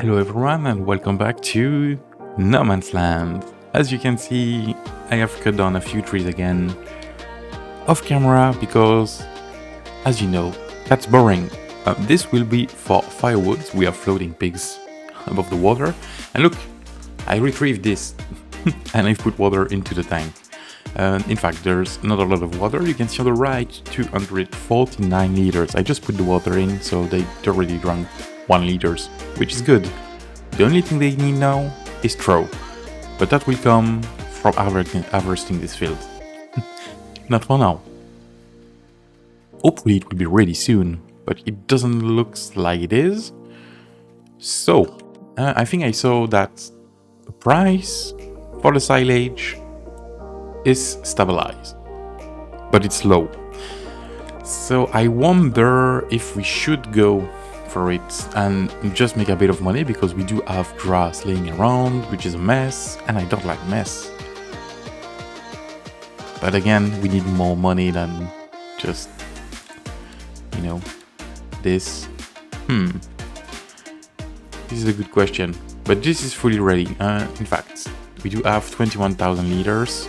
Hello everyone and welcome back to No Man's Land. As you can see, I have cut down a few trees again off camera because, as you know, that's boring. This will be for firewood. We are floating pigs above the water. And look, I retrieved this and I've put water into the tank. In fact, there's not a lot of water. You can see on the right, 249 liters. I just put the water in, so they already drank 1 liter, which is good. The only thing they need now is straw, but that will come from harvesting this field. Not for now. Hopefully it will be ready soon, but it doesn't look like it is. So, I think I saw that the price for the silage is stabilized, but it's low. So I wonder if we should go for it and just make a bit of money, because we do have grass laying around, which is a mess, and I don't like mess. But again, we need more money than just, you know, this. This is a good question, but this is fully ready. In fact, we do have 21,000 liters,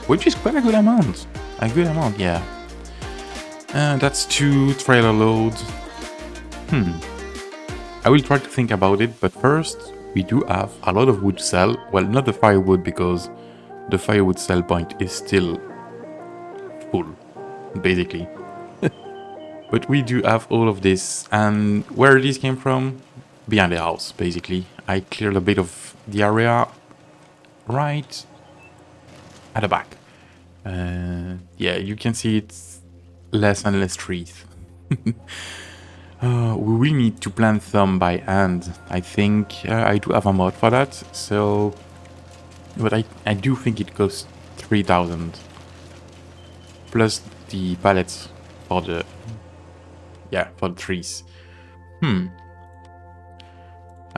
which is quite a good amount. A good amount, yeah. That's 2 trailer loads. I will try to think about it, but first, we do have a lot of wood to sell. Well, not the firewood, because the firewood sell point is still full, basically. But we do have all of this, and where this came from? Behind the house, basically. I cleared a bit of the area right at the back. Yeah, you can see it's less and less trees. We will need to plant some by hand. I think I do have a mod for that. So, but I do think it costs 3,000 plus the pallets for the trees. I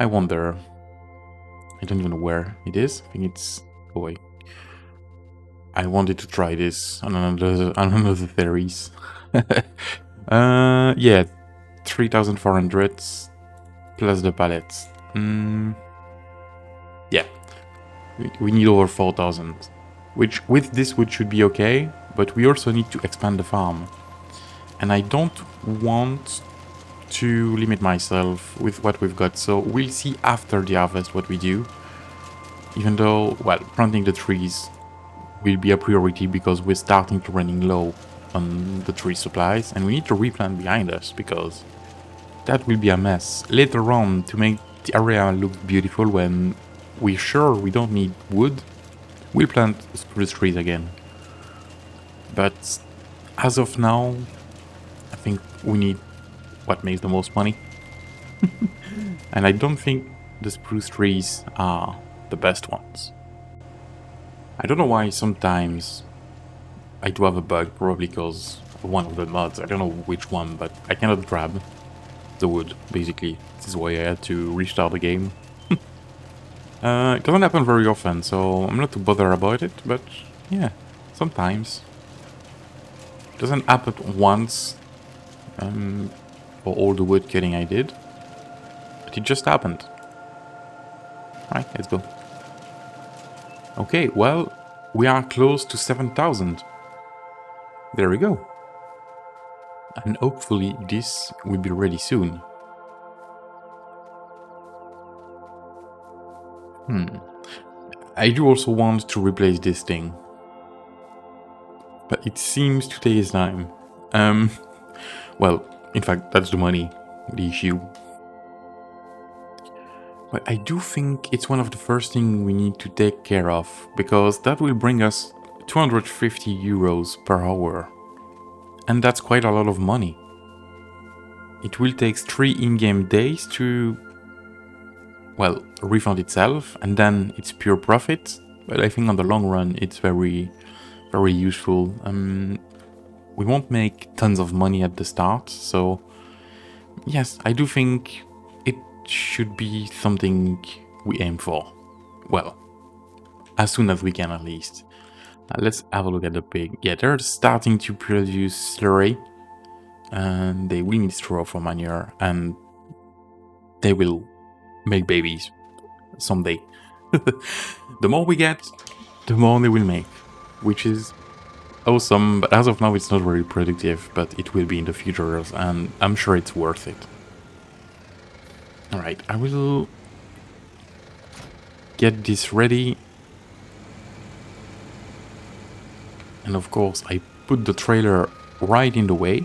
wonder. I don't even know where it is. I think it's. Oh wait. I wanted to try this on another theories. Yeah, 3,400 plus the pallets. Yeah, we need over 4,000, which with this wood should be okay, but we also need to expand the farm. And I don't want to limit myself with what we've got, so we'll see after the harvest what we do. Even though, well, planting the trees will be a priority because we're starting to running low on the tree supplies, and we need to replant behind us because that will be a mess later on to make the area look beautiful. When we're sure we don't need wood, we'll plant spruce trees again. But as of now, I think we need what makes the most money. And I don't think the spruce trees are the best ones. I don't know why sometimes I do have a bug, probably because of one of the mods. I don't know which one, but I cannot grab the wood, basically. This is why I had to restart the game. It doesn't happen very often, so I'm not too bothered about it, but yeah, sometimes. It doesn't happen once for all the wood cutting I did, but it just happened. Alright, let's go. Okay, well, we are close to 7,000. There we go. And hopefully this will be ready soon. I do also want to replace this thing, but it seems to take its time. Well, in fact, that's the money, the issue. But I do think it's one of the first things we need to take care of, because that will bring us 250 euros per hour. And that's quite a lot of money. It will take 3 in-game days to, well, refund itself, and then it's pure profit. But I think on the long run it's very, very useful. We won't make tons of money at the start, so yes, I do think it should be something we aim for. Well, as soon as we can, at least. Let's have a look at the pig. Yeah, they're starting to produce slurry, and they will need straw for manure, and they will make babies someday. The more we get, the more they will make, which is awesome. But as of now, it's not very productive, but it will be in the future, and I'm sure it's worth it. All right, I will get this ready. And of course, I put the trailer right in the way,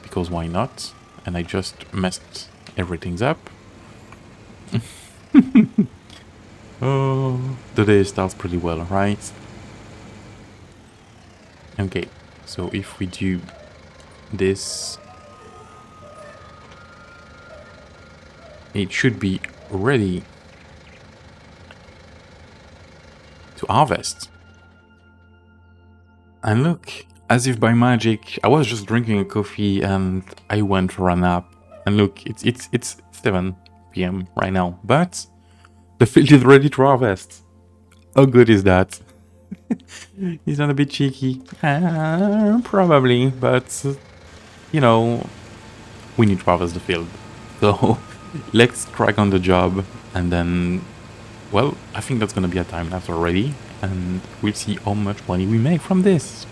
because why not? And I just messed everything up. Oh, the day starts pretty well, right? Okay, so if we do this, it should be ready to harvest. And look, as if by magic, I was just drinking a coffee and I went for a nap. And look, it's 7 p.m. right now, but the field is ready to harvest. How good is that? Is that a bit cheeky? Probably, but you know, we need to harvest the field. So let's crack on the job, and then, well, I think that's gonna be a time lapse already, and we'll see how much money we make from this.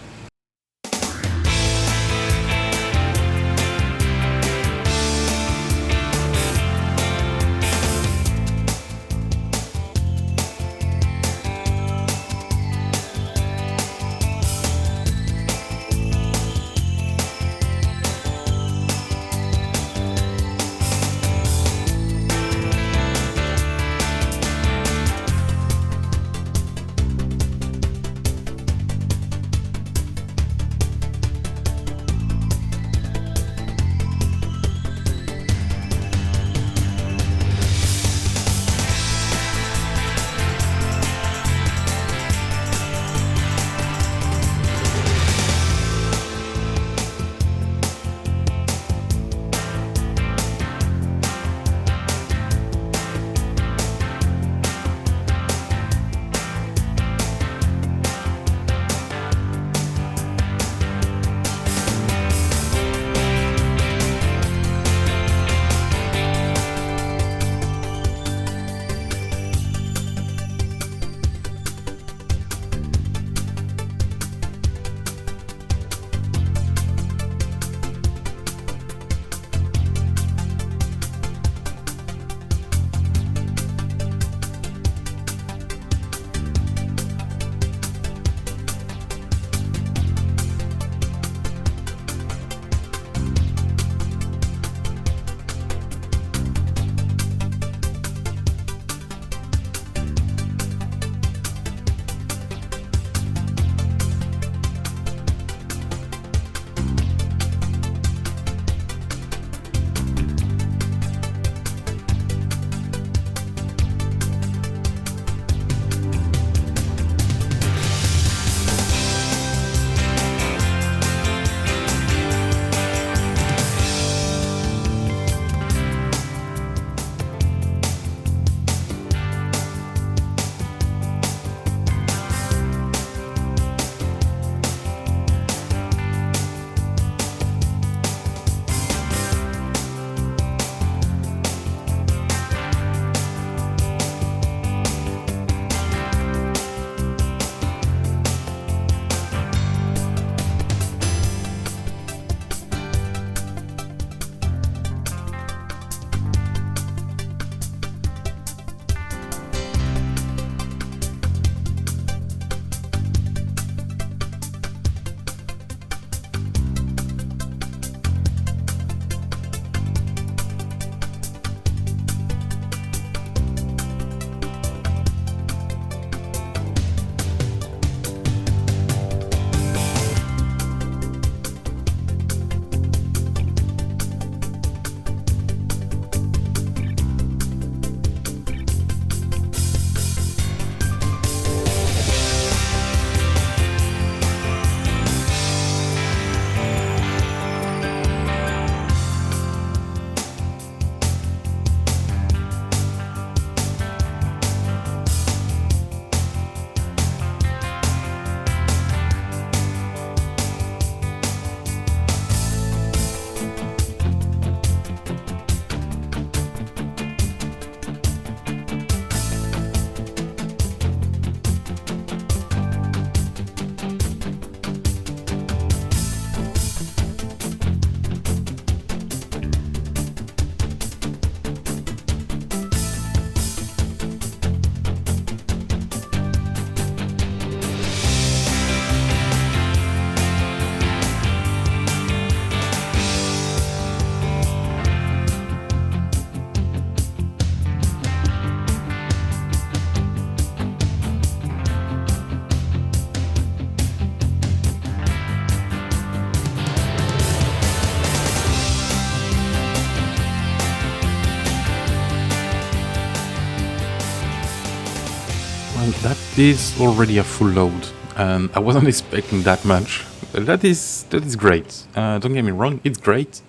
is already a full load, and I wasn't expecting that much. That is great. Don't get me wrong, it's great.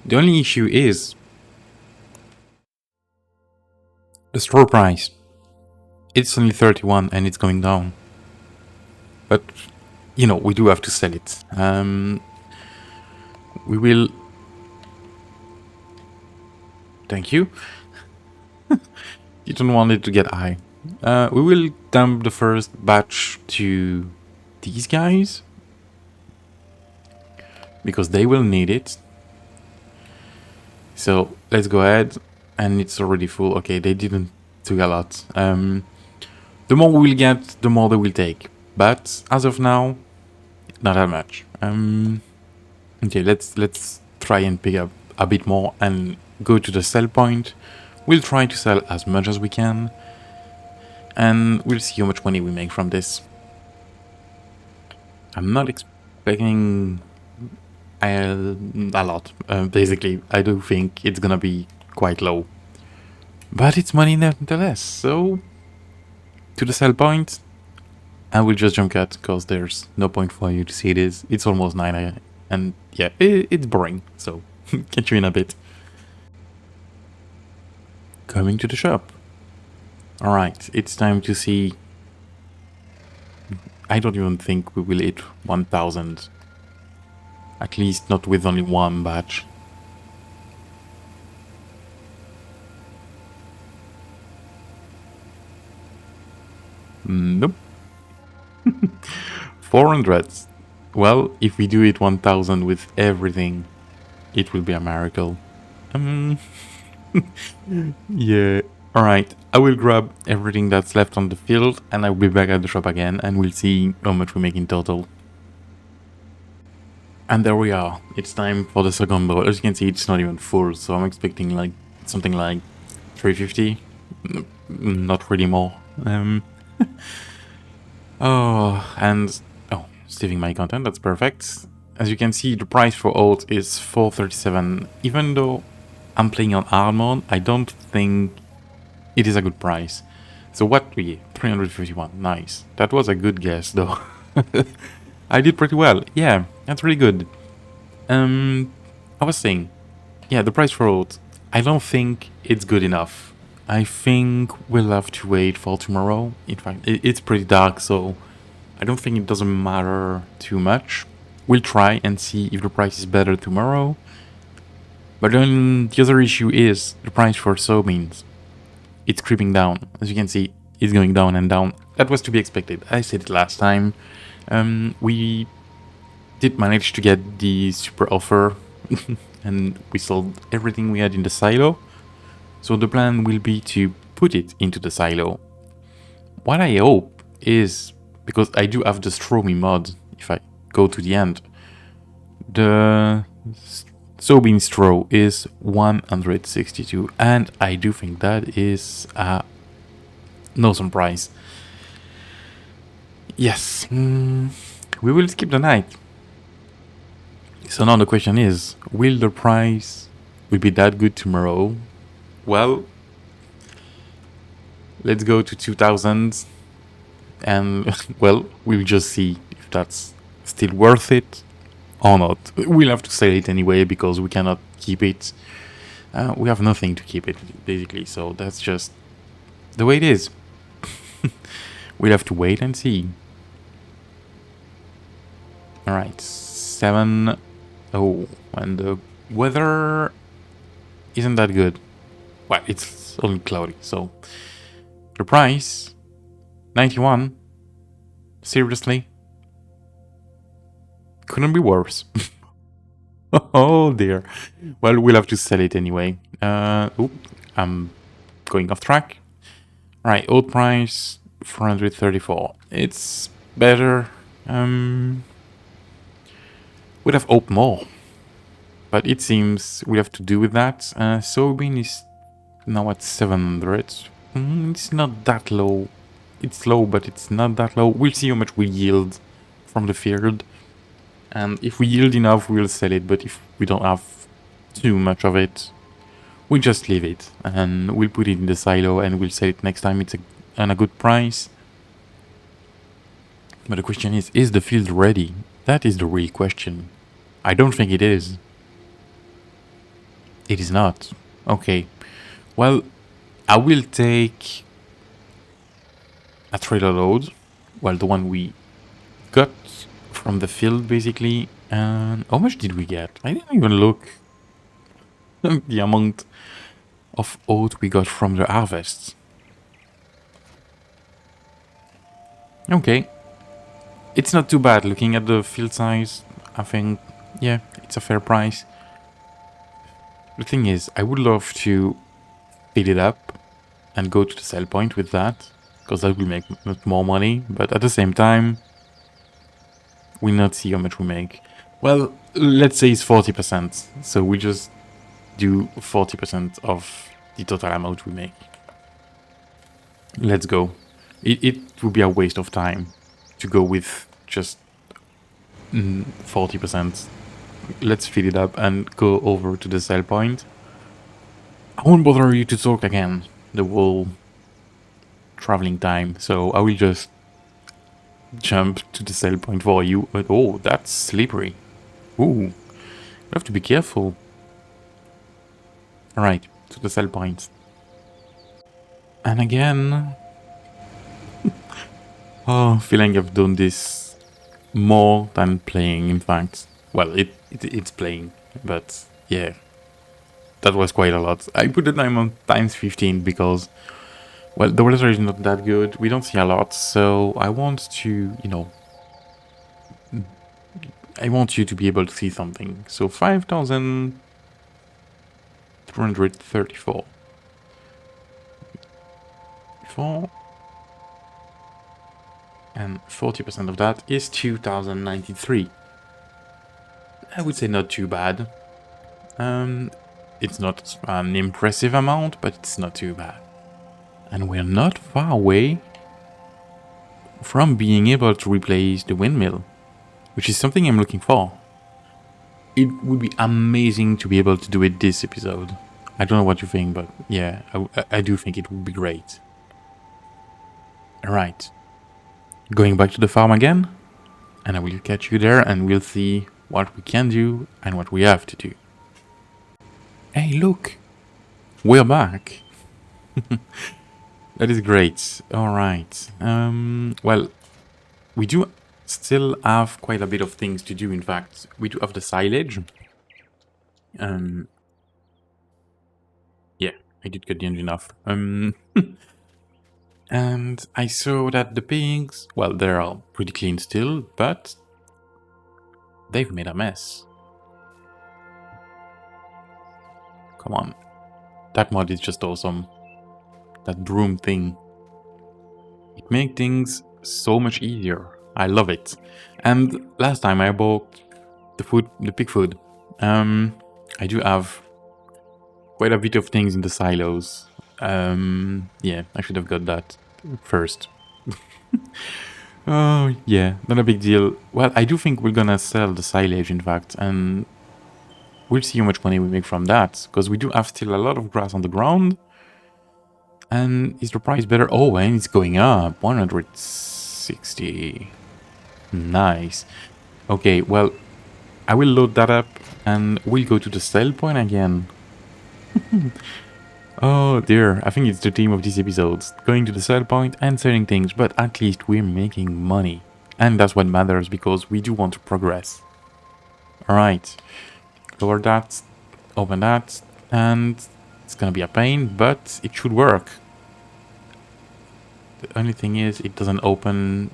The only issue is the straw price. It's only 31 and it's going down. But, you know, we do have to sell it. We will... Thank you. You don't want it to get high. We will dump the first batch to these guys, because they will need it. So let's go ahead, and it's already full. Okay, they didn't take a lot. The more we will get, the more they will take. But as of now, not that much. Okay, let's try and pick up a bit more and go to the sell point. We'll try to sell as much as we can, and we'll see how much money we make from this. I'm not expecting a lot. Basically, I do think it's gonna be quite low, but it's money nevertheless. So to the sell point, I will just jump cut because there's no point for you to see this. It's almost 9, and yeah, it's boring. So catch you in a bit. Coming to the shop. Alright, it's time to see. I don't even think we will hit 1000. At least not with only one batch. Nope. 400. Well, if we do it 1000 with everything, it will be a miracle. Yeah. Alright, I will grab everything that's left on the field, and I'll be back at the shop again, and we'll see how much we make in total. And there we are. It's time for the second bowl. As you can see, it's not even full, so I'm expecting like something like 350. Not really more. Saving my content, that's perfect. As you can see, the price for oat is 437. Even though I'm playing on hard mode, I don't think it is a good price. So what we 351. Nice. That was a good guess though. I did pretty well. Yeah, that's really good. I was saying, yeah, the price for oat, I don't think it's good enough. I think we'll have to wait for tomorrow. In fact, it's pretty dark, so I don't think it doesn't matter too much. We'll try and see if the price is better tomorrow. But then the other issue is the price for soybeans. It's creeping down. As you can see, it's going down and down. That was to be expected. I said it last time. We did manage to get the super offer and we sold everything we had in the silo. So the plan will be to put it into the silo. What I hope is, because I do have the Stromy mod, if I go to the end, the soybean straw is 162, and I do think that is an awesome price. Yes, we will skip the night. So now the question is, will the price be that good tomorrow? Well, let's go to 2000 and well, we'll just see if that's still worth it or not. We'll have to sell it anyway because we cannot keep it. We have nothing to keep it basically, so that's just the way it is. We'll have to wait and see. Alright, 7. Oh, and the weather isn't that good. Well, it's only cloudy, so the price 91. Seriously, couldn't be worse. Oh dear. Well, we'll have to sell it anyway. I'm going off track. Right, oat price 434. It's better. We'd have hoped more, but it seems we have to do with that. Soybean is now at 700. It's not that low. It's low, but it's not that low. We'll see how much we yield from the field. And if we yield enough, we'll sell it. But if we don't have too much of it, we'll just leave it. And we'll put it in the silo and we'll sell it next time. It's a good price. But the question is the field ready? That is the real question. I don't think it is. It is not. Okay. Well, I will take a trailer load. Well, the one we got from the field, basically. And how much did we get? I didn't even look. The amount of oat we got from the harvest. Okay. It's not too bad looking at the field size. I think, yeah, it's a fair price. The thing is, I would love to fill it up and go to the sell point with that, because that will make more money, but at the same time, we'll not see how much we make. Well, let's say it's 40%, so we just do 40% of the total amount we make. Let's go. It would be a waste of time to go with just 40%. Let's fill it up and go over to the sell point. I won't bother you to talk again the whole traveling time, so I will just jump to the sell point for you. But oh, that's slippery. Ooh, you have to be careful. Alright, to the sell point. And again... oh, feeling I've done this more than playing, in fact. Well, it's playing, but yeah. That was quite a lot. I put the time on times 15 because, well, the weather is not that good. We don't see a lot, so I want to, you know, I want you to be able to see something. So 5,234. 4. And 40% of that is 2,093. I would say not too bad. It's not an impressive amount, but it's not too bad. And we're not far away from being able to replace the windmill, which is something I'm looking for. It would be amazing to be able to do it this episode. I don't know what you think, but yeah, I do think it would be great. Alright. Going back to the farm again, and I will catch you there and we'll see what we can do and what we have to do. Hey, look! We're back! That is great. Alright. Well, we do still have quite a bit of things to do, in fact. We do have the silage. Yeah, I did cut the engine off. And I saw that the pigs, well, they're all pretty clean still, but they've made a mess. Come on. That mod is just awesome. That broom thing. It makes things so much easier. I love it. And last time I bought the pig food. I do have quite a bit of things in the silos. Yeah, I should have got that first. Oh, yeah, not a big deal. Well, I do think we're gonna sell the silage, in fact, and we'll see how much money we make from that, because we do have still a lot of grass on the ground. And is the price better? Oh, and it's going up. 160. Nice. Okay, well, I will load that up and we'll go to the sell point again. Oh dear, I think it's the theme of these episodes. Going to the sell point and selling things, but at least we're making money. And that's what matters, because we do want to progress. Alright. Lower that, open that, and it's gonna be a pain, but it should work. The only thing is, it doesn't open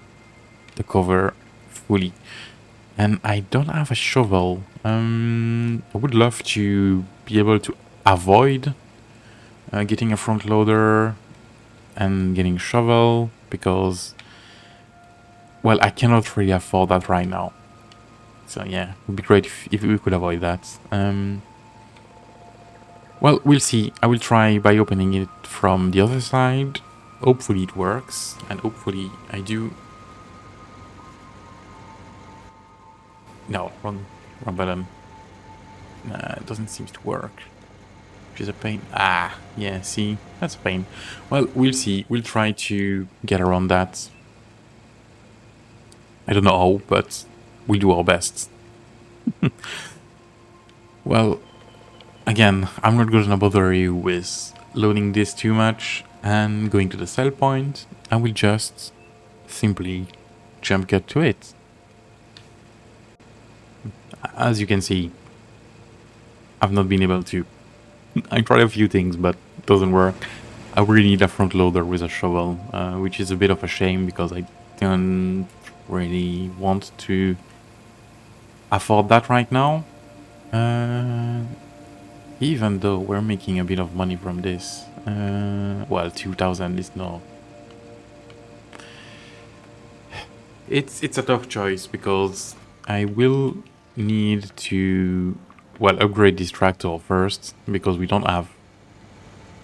the cover fully. And I don't have a shovel. I would love to be able to avoid getting a front loader and getting a shovel, because, well, I cannot really afford that right now. So yeah, it would be great if we could avoid that. Well, we'll see. I will try by opening it from the other side. Hopefully it works, and hopefully I do. No, wrong button. Nah, it doesn't seem to work. Which is a pain. Ah, yeah, see? That's a pain. Well, we'll see. We'll try to get around that. I don't know how, but we'll do our best. Well, again, I'm not gonna bother you with loading this too much and going to the sell point. I will just simply jump cut to it. As you can see, I've not been able to. I tried a few things, but it doesn't work. I really need a front loader with a shovel, which is a bit of a shame because I don't really want to afford that right now. Even though we're making a bit of money from this. Well, 2,000 is no. It's a tough choice because I will need to, well, upgrade this tractor first because we don't have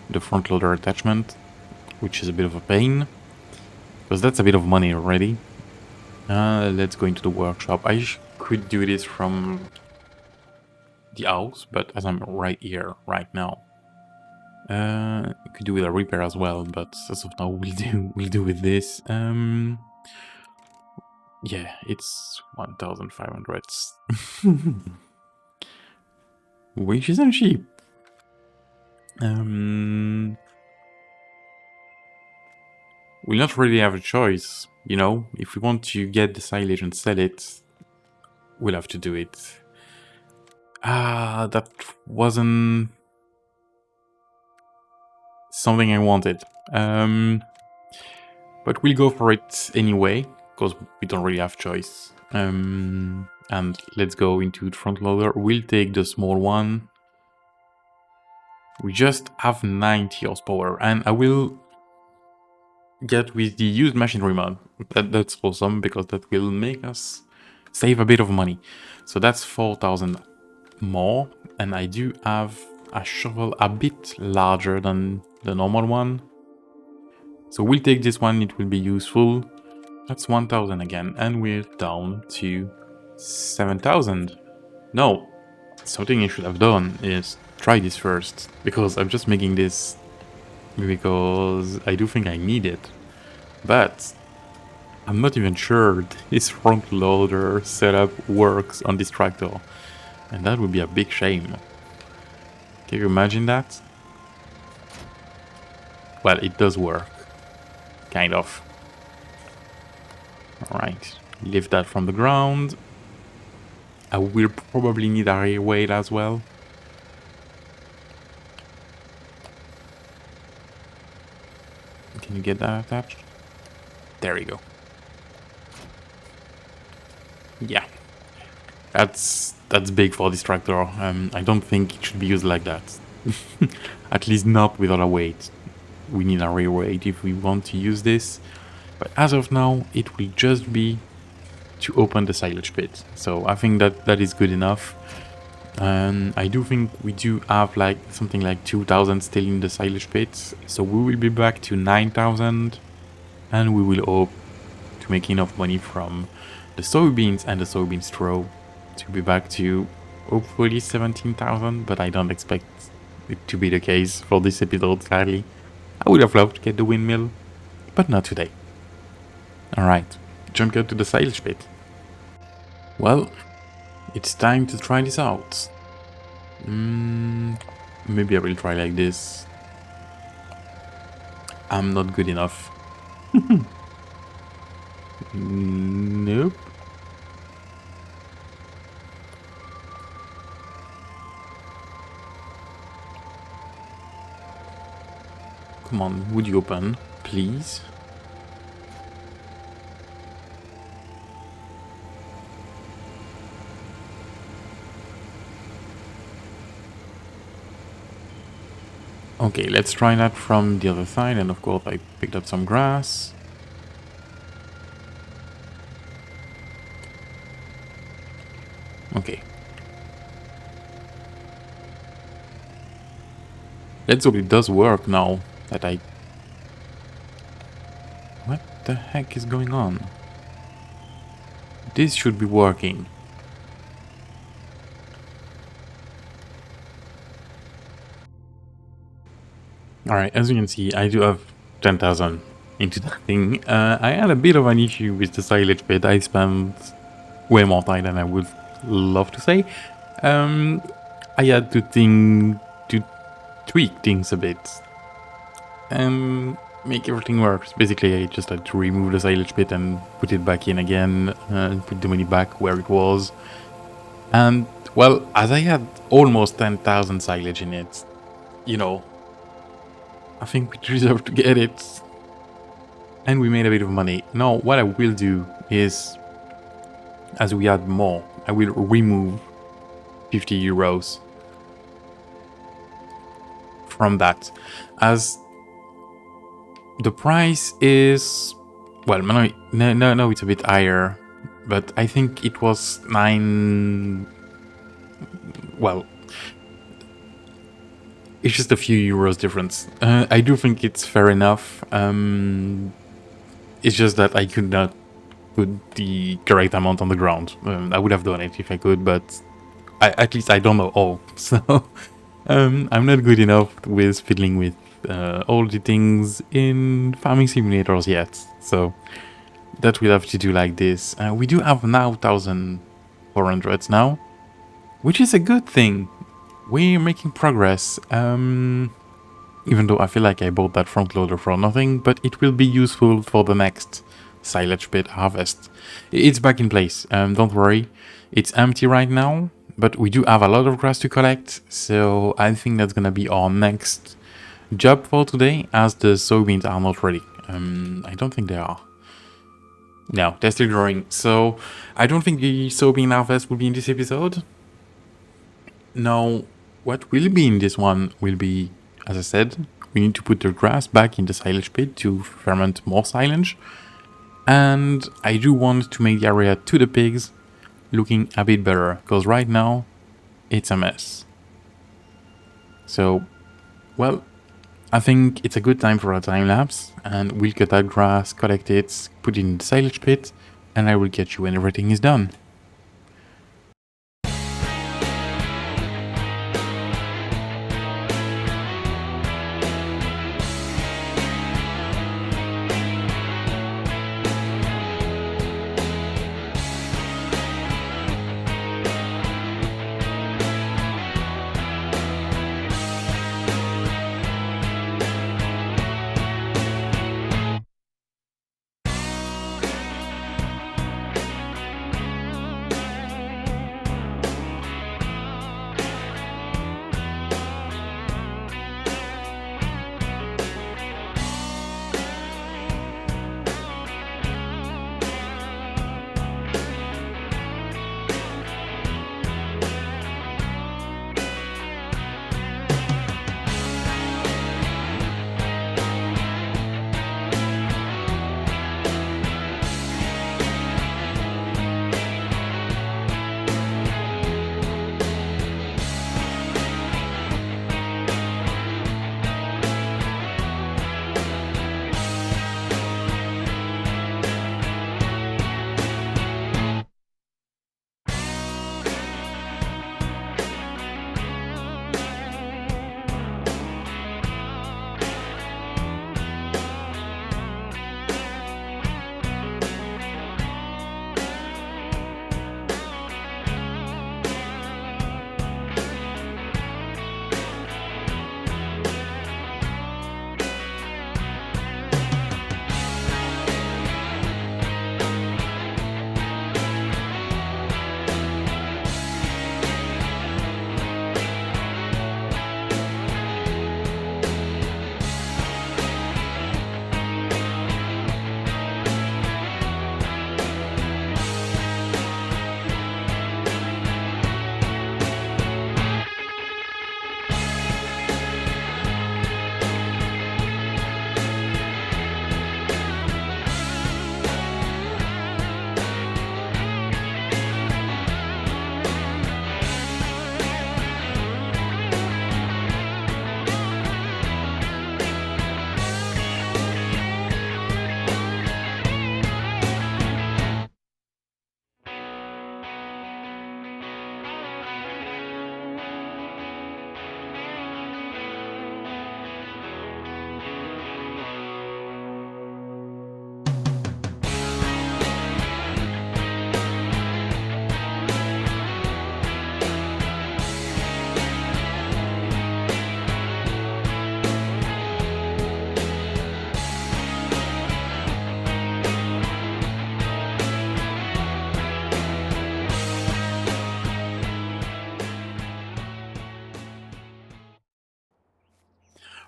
the front loader attachment, which is a bit of a pain because that's a bit of money already. Let's go into the workshop. I could do this from the house, but as I'm right here right now, could do with a repair as well, but as of now we'll do with this. Yeah, it's 1,500, which isn't cheap. We'll not really have a choice, you know. If we want to get the silage and sell it, we'll have to do it. That wasn't something I wanted. But we'll go for it anyway, because we don't really have choice. And let's go into the front loader. We'll take the small one. We just have 90 horsepower, and I will get with the used machinery mod. That's awesome, because that will make us save a bit of money. So that's 4,000 more, and I do have a shovel a bit larger than the normal one. So we'll take this one, it will be useful. That's 1,000 again, and we're down to 7,000. No, something I should have done is try this first, because I'm just making this because I do think I need it. But I'm not even sure this front loader setup works on this tractor, and that would be a big shame. Can you imagine that? Well, it does work. Kind of. Alright, lift that from the ground. I will probably need a rear weight as well. Can you get that attached? There you go. Yeah. That's big for this tractor. I don't think it should be used like that. At least not without a weight. We need a rear weight if we want to use this. But as of now, it will just be to open the silage pit. So I think that is good enough. And I do think we do have like something like 2,000 still in the silage pit. So we will be back to 9,000. And we will hope to make enough money from the soybeans and the soybean straw to be back to hopefully 17,000. But I don't expect it to be the case for this episode, sadly. I would have loved to get the windmill, but not today. Alright, jump cut to the silage pit. Well, it's time to try this out. Maybe I will try like this. I'm not good enough. Nope. Come on, would you open, please? Okay, let's try that from the other side, and of course I picked up some grass. Okay. Let's hope it does work now that I... What the heck is going on? This should be working. Alright, as you can see, I do have 10,000 into that thing. I had a bit of an issue with the silage pit. I spent way more time than I would love to say. I had to tweak things a bit and make everything work. Basically, I just had to remove the silage pit and put it back in again, and put the money back where it was. And, well, as I had almost 10,000 silage in it, you know, I think we deserve to get it. And we made a bit of money. Now, what I will do is, as we add more, I will remove 50 euros from that. As the price is, well, no, it's a bit higher, but I think it was 9, well, it's just a few euros difference. I do think it's fair enough. It's just that I could not put the correct amount on the ground. I would have done it if I could, but at least I don't know all. So I'm not good enough with fiddling with all the things in farming simulators yet. So that we'll have to do like this. We do have now 1,400 now, which is a good thing. We're making progress. Even though I feel like I bought that front loader for nothing, but it will be useful for the next silage pit harvest. It's back in place, don't worry. It's empty right now, but we do have a lot of grass to collect, so I think that's gonna be our next job for today, as the soybeans are not ready. I don't think they are. No, they're still growing, so I don't think the soybean harvest will be in this episode. Now, what will be in this one will be, as I said, we need to put the grass back in the silage pit to ferment more silage. And I do want to make the area to the pigs looking a bit better, because right now it's a mess. So, well, I think it's a good time for a time lapse, and we'll cut that grass, collect it, put it in the silage pit, and I will catch you when everything is done.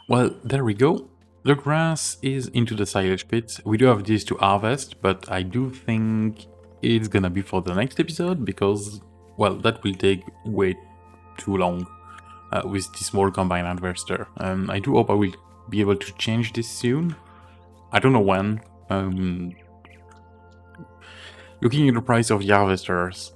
Well, there we go. The grass is into the silage pit. We do have this to harvest, but I do think it's gonna be for the next episode because, well, that will take way too long with this small combine harvester. I do hope I will be able to change this soon. I don't know when. Looking at the price of the harvesters,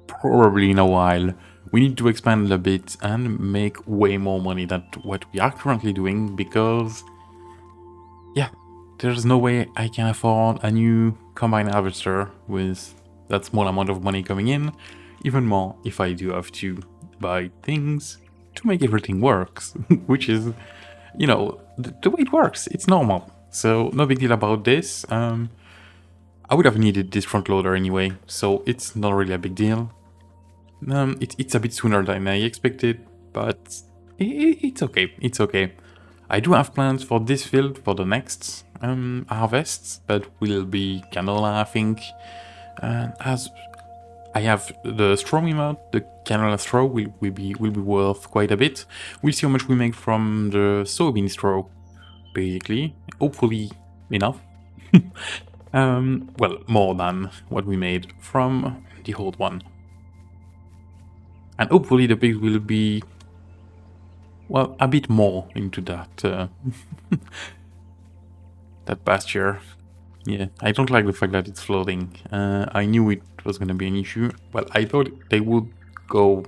probably in a while. We need to expand a bit and make way more money than what we are currently doing because, yeah, there's no way I can afford a new combine harvester with that small amount of money coming in. Even more if I do have to buy things to make everything works, which is, you know, the way it works. It's normal. So no big deal about this. I would have needed this front loader anyway, so it's not really a big deal. It's a bit sooner than I expected, but it's okay. It's okay. I do have plans for this field for the next harvests, that will be canola, I think. As I have the straw amount, the canola straw will be worth quite a bit. We'll see how much we make from the soybean straw, basically. Hopefully enough. Well, more than what we made from the old one. And hopefully the pigs will be, well, a bit more into that that pasture. Yeah, I don't like the fact that it's floating. I knew it was going to be an issue. Well, I thought they would go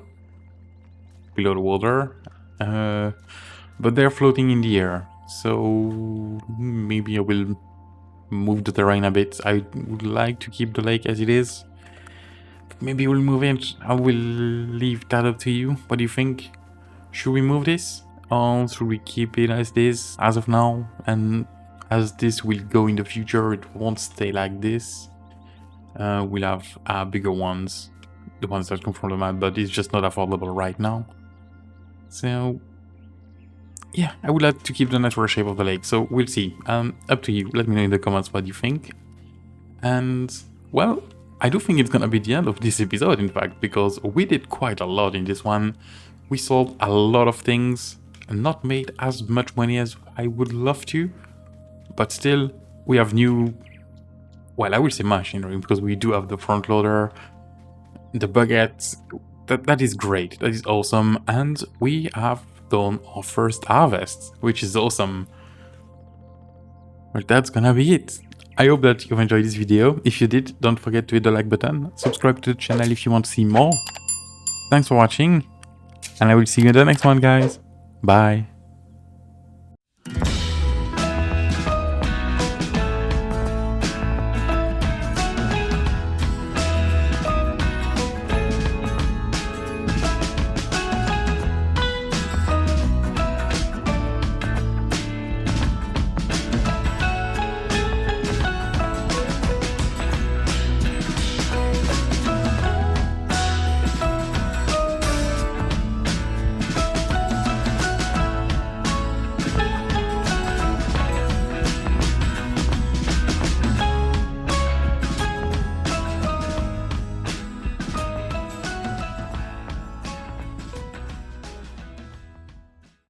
below the water, but they're floating in the air. So maybe I will move the terrain a bit. I would like to keep the lake as it is. Maybe we'll move it. I will leave that up to you. What do you think? Should we move this? Or should we keep it as this as of now? And as this will go in the future, it won't stay like this. We'll have bigger ones. The ones that come from the map, but it's just not affordable right now. So, yeah, I would like to keep the natural shape of the lake. So we'll see. Up to you. Let me know in the comments what you think. And, well, I do think it's gonna be the end of this episode, in fact, because we did quite a lot in this one. We sold a lot of things and not made as much money as I would love to, but still we have new, well, I will say machinery, because we do have the front loader, the baguettes. That is great, that is awesome, and we have done our first harvest, which is awesome. Well, that's gonna be it. I hope that you've enjoyed this video. If you did, don't forget to hit the like button, subscribe to the channel if you want to see more. Thanks for watching, and I will see you in the next one, guys. Bye.